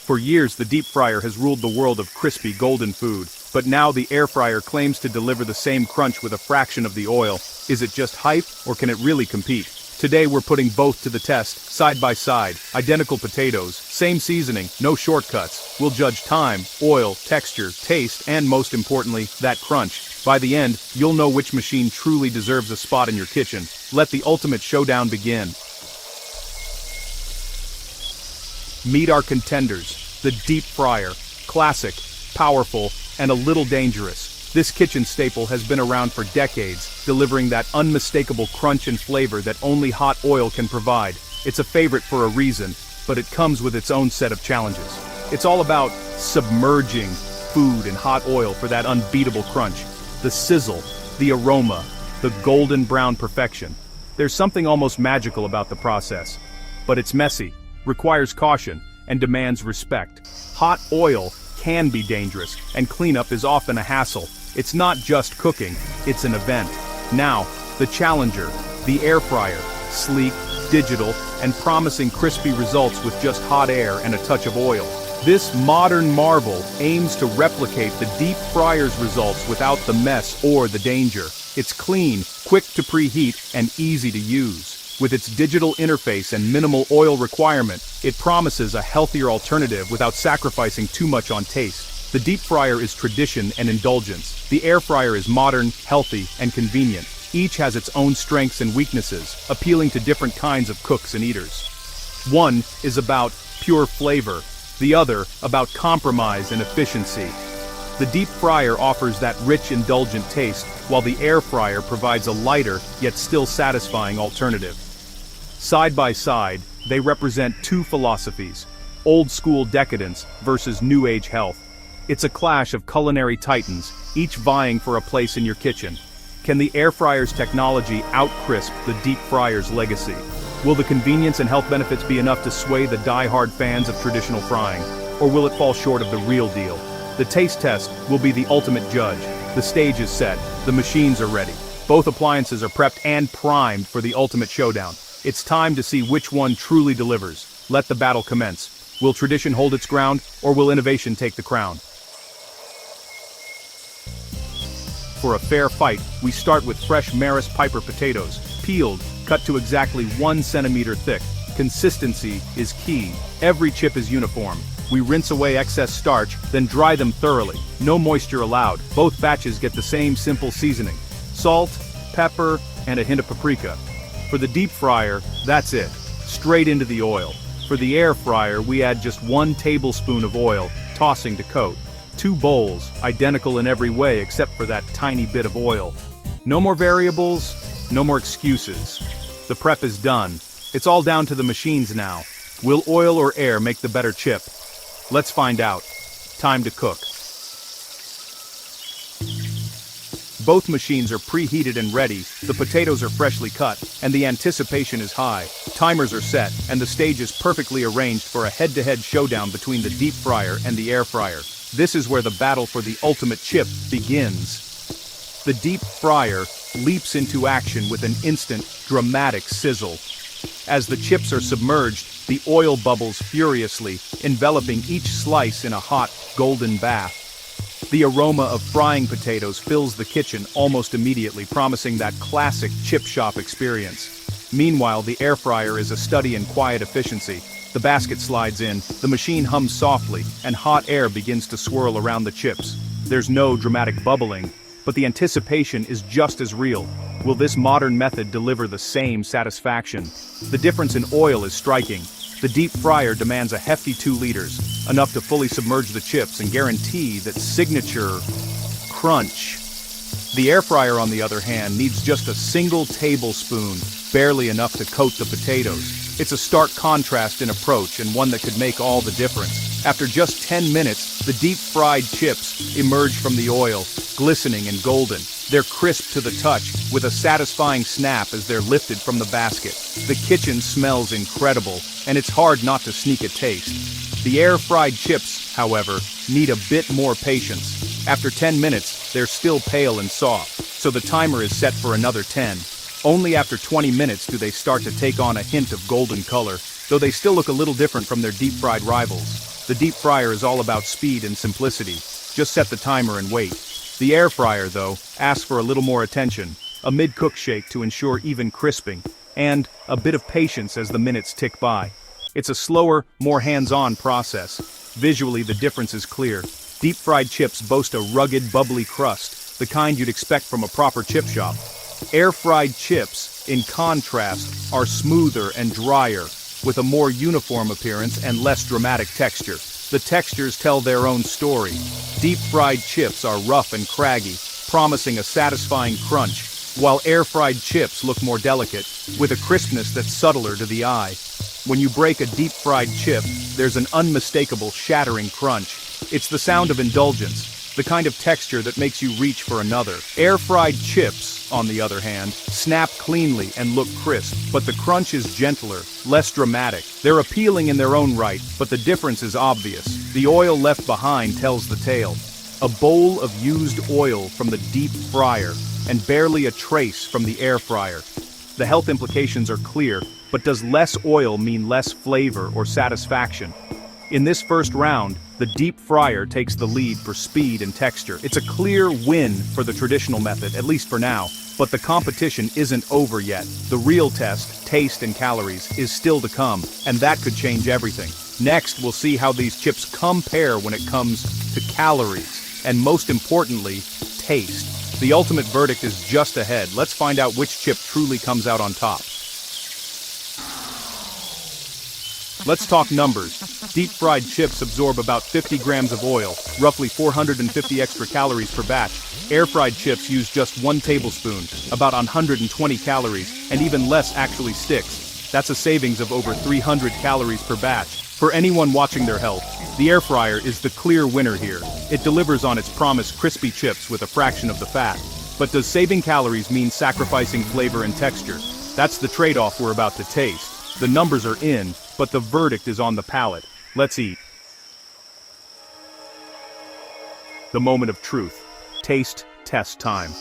For years, the deep fryer has ruled the world of crispy, golden food, but now the air fryer claims to deliver the same crunch with a fraction of the oil. Is it just hype, or can it really compete? Today we're putting both to the test, side by side, identical potatoes, same seasoning, no shortcuts. We'll judge time, oil, texture, taste, and most importantly, that crunch. By the end, you'll know which machine truly deserves a spot in your kitchen. Let the ultimate showdown begin. Meet our contenders, the deep fryer. Classic, powerful, and a little dangerous. This kitchen staple has been around for decades, delivering that unmistakable crunch and flavor that only hot oil can provide. It's a favorite for a reason, but it comes with its own set of challenges. It's all about submerging food in hot oil for that unbeatable crunch. The sizzle, the aroma, the golden brown perfection. There's something almost magical about the process. But it's messy, requires caution, and demands respect. Hot oil can be dangerous, and cleanup is often a hassle. It's not just cooking, it's an event. Now, the challenger, the air fryer, sleek, digital, and promising crispy results with just hot air and a touch of oil. This modern marvel aims to replicate the deep fryer's results without the mess or the danger. It's clean, quick to preheat, and easy to use. With its digital interface and minimal oil requirement, it promises a healthier alternative without sacrificing too much on taste. The deep fryer is tradition and indulgence. The air fryer is modern, healthy, and convenient. Each has its own strengths and weaknesses, appealing to different kinds of cooks and eaters. One is about pure flavor, the other about compromise and efficiency. The deep fryer offers that rich, indulgent taste, while the air fryer provides a lighter, yet still satisfying alternative. Side by side, they represent two philosophies: old-school decadence versus new-age health. It's a clash of culinary titans, each vying for a place in your kitchen. Can the air fryer's technology out-crisp the deep fryer's legacy? Will the convenience and health benefits be enough to sway the die-hard fans of traditional frying? Or will it fall short of the real deal? The taste test will be the ultimate judge. The stage is set, the machines are ready. Both appliances are prepped and primed for the ultimate showdown. It's time to see which one truly delivers. Let the battle commence. Will tradition hold its ground, or will innovation take the crown? For a fair fight, we start with fresh Maris Piper potatoes, peeled, cut to exactly 1 centimeter thick. Consistency is key. Every chip is uniform. We rinse away excess starch, then dry them thoroughly. No moisture allowed. Both batches get the same simple seasoning: salt, pepper, and a hint of paprika. For the deep fryer, that's it. Straight into the oil. For the air fryer, we add just 1 tablespoon of oil, tossing to coat. 2 bowls, identical in every way except for that tiny bit of oil. No more variables, no more excuses. The prep is done. It's all down to the machines now. Will oil or air make the better chip? Let's find out. Time to cook. Both machines are preheated and ready, the potatoes are freshly cut, and the anticipation is high. Timers are set, and the stage is perfectly arranged for a head-to-head showdown between the deep fryer and the air fryer. This is where the battle for the ultimate chip begins. The deep fryer leaps into action with an instant, dramatic sizzle. As the chips are submerged, the oil bubbles furiously, enveloping each slice in a hot, golden bath. The aroma of frying potatoes fills the kitchen almost immediately, promising that classic chip shop experience. Meanwhile, the air fryer is a study in quiet efficiency. The basket slides in, the machine hums softly, and hot air begins to swirl around the chips. There's no dramatic bubbling, but the anticipation is just as real. Will this modern method deliver the same satisfaction? The difference in oil is striking. The deep fryer demands a hefty 2 liters, enough to fully submerge the chips and guarantee that signature crunch. The air fryer, on the other hand, needs just a single tablespoon, barely enough to coat the potatoes. It's a stark contrast in approach, and one that could make all the difference. After just 10 minutes, the deep-fried chips emerge from the oil, glistening and golden. They're crisp to the touch, with a satisfying snap as they're lifted from the basket. The kitchen smells incredible, and it's hard not to sneak a taste. The air-fried chips, however, need a bit more patience. After 10 minutes, they're still pale and soft, so the timer is set for another 10. Only after 20 minutes do they start to take on a hint of golden color, though they still look a little different from their deep-fried rivals. The deep fryer is all about speed and simplicity. Just set the timer and wait. The air fryer, though, asks for a little more attention, a mid-cook shake to ensure even crisping, and a bit of patience as the minutes tick by. It's a slower, more hands-on process. Visually, the difference is clear. Deep-fried chips boast a rugged, bubbly crust, the kind you'd expect from a proper chip shop. Air-fried chips, in contrast, are smoother and drier, with a more uniform appearance and less dramatic texture. The textures tell their own story. Deep-fried chips are rough and craggy, promising a satisfying crunch, while air-fried chips look more delicate, with a crispness that's subtler to the eye. When you break a deep-fried chip, there's an unmistakable shattering crunch. It's the sound of indulgence, the kind of texture that makes you reach for another. Air-fried chips, on the other hand, snap cleanly and look crisp, but the crunch is gentler, less dramatic. They're appealing in their own right, but the difference is obvious. The oil left behind tells the tale. A bowl of used oil from the deep fryer, and barely a trace from the air fryer. The health implications are clear, but does less oil mean less flavor or satisfaction? In this first round, the deep fryer takes the lead for speed and texture. It's a clear win for the traditional method, at least for now, but the competition isn't over yet. The real test, taste and calories, is still to come, and that could change everything. Next, we'll see how these chips compare when it comes to calories, and most importantly, taste. The ultimate verdict is just ahead. Let's find out which chip truly comes out on top. Let's talk numbers. Deep-fried chips absorb about 50 grams of oil, roughly 450 extra calories per batch. Air-fried chips use just 1 tablespoon, about 120 calories, and even less actually sticks. That's a savings of over 300 calories per batch. For anyone watching their health, the air fryer is the clear winner here. It delivers on its promised crispy chips with a fraction of the fat. But does saving calories mean sacrificing flavor and texture? That's the trade-off we're about to taste. The numbers are in, but the verdict is on the palate. Let's eat. The moment of truth. Taste test time.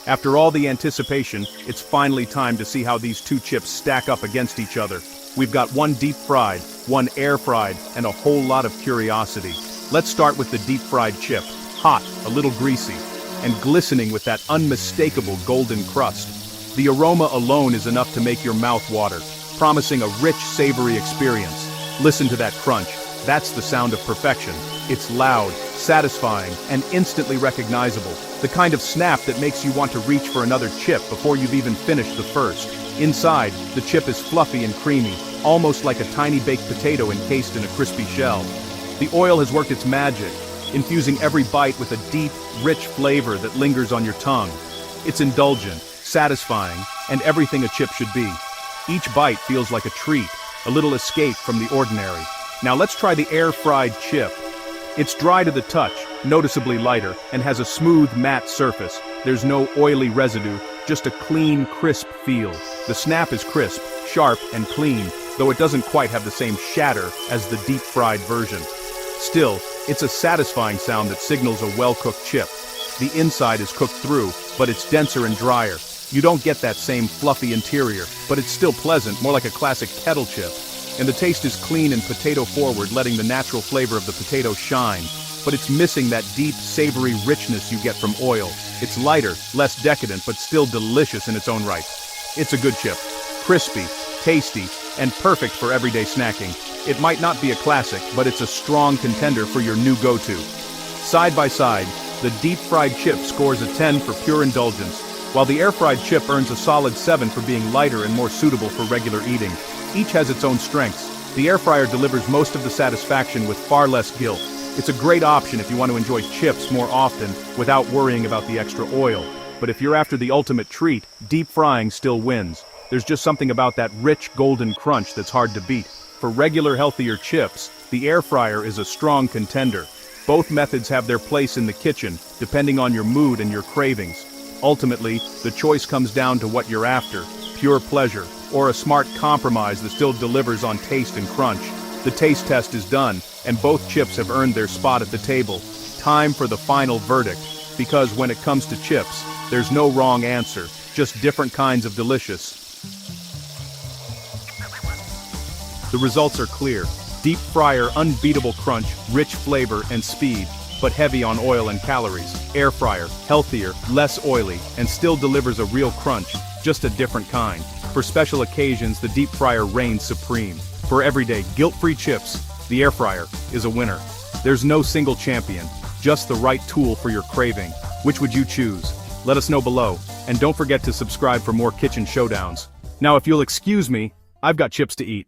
After all the anticipation, it's finally time to see how these two chips stack up against each other. We've got one deep-fried, one air-fried, and a whole lot of curiosity. Let's start with the deep-fried chip. Hot, a little greasy, and glistening with that unmistakable golden crust. The aroma alone is enough to make your mouth water, promising a rich, savory experience. Listen to that crunch. That's the sound of perfection. It's loud, satisfying, and instantly recognizable. The kind of snap that makes you want to reach for another chip before you've even finished the first. Inside, the chip is fluffy and creamy, almost like a tiny baked potato encased in a crispy shell. The oil has worked its magic, infusing every bite with a deep, rich flavor that lingers on your tongue. It's indulgent, satisfying, and everything a chip should be. Each bite feels like a treat, a little escape from the ordinary. Now let's try the air-fried chip. It's dry to the touch, noticeably lighter, and has a smooth, matte surface. There's no oily residue, just a clean, crisp feel. The snap is crisp, sharp, and clean, though it doesn't quite have the same shatter as the deep-fried version. Still, it's a satisfying sound that signals a well-cooked chip. The inside is cooked through, but it's denser and drier. You don't get that same fluffy interior, but it's still pleasant, more like a classic kettle chip. And the taste is clean and potato-forward, letting the natural flavor of the potato shine. But it's missing that deep, savory richness you get from oil. It's lighter, less decadent, but still delicious in its own right. It's a good chip. Crispy, tasty, and perfect for everyday snacking. It might not be a classic, but it's a strong contender for your new go-to. Side by side, the deep-fried chip scores a 10 for pure indulgence, while the air-fried chip earns a solid 7 for being lighter and more suitable for regular eating. Each has its own strengths. The air fryer delivers most of the satisfaction with far less guilt. It's a great option if you want to enjoy chips more often without worrying about the extra oil. But if you're after the ultimate treat, deep frying still wins. There's just something about that rich golden crunch that's hard to beat. For regular healthier chips, the air fryer is a strong contender. Both methods have their place in the kitchen, depending on your mood and your cravings. Ultimately, the choice comes down to what you're after, pure pleasure, or a smart compromise that still delivers on taste and crunch. The taste test is done, and both chips have earned their spot at the table. Time for the final verdict, because when it comes to chips, there's no wrong answer, just different kinds of delicious. The results are clear. Deep fryer, unbeatable crunch, rich flavor and speed, but heavy on oil and calories. Air fryer, healthier, less oily, and still delivers a real crunch, just a different kind. For special occasions, the deep fryer reigns supreme. For everyday, guilt-free chips, the air fryer is a winner. There's no single champion, just the right tool for your craving. Which would you choose? Let us know below, and don't forget to subscribe for more kitchen showdowns. Now if you'll excuse me, I've got chips to eat.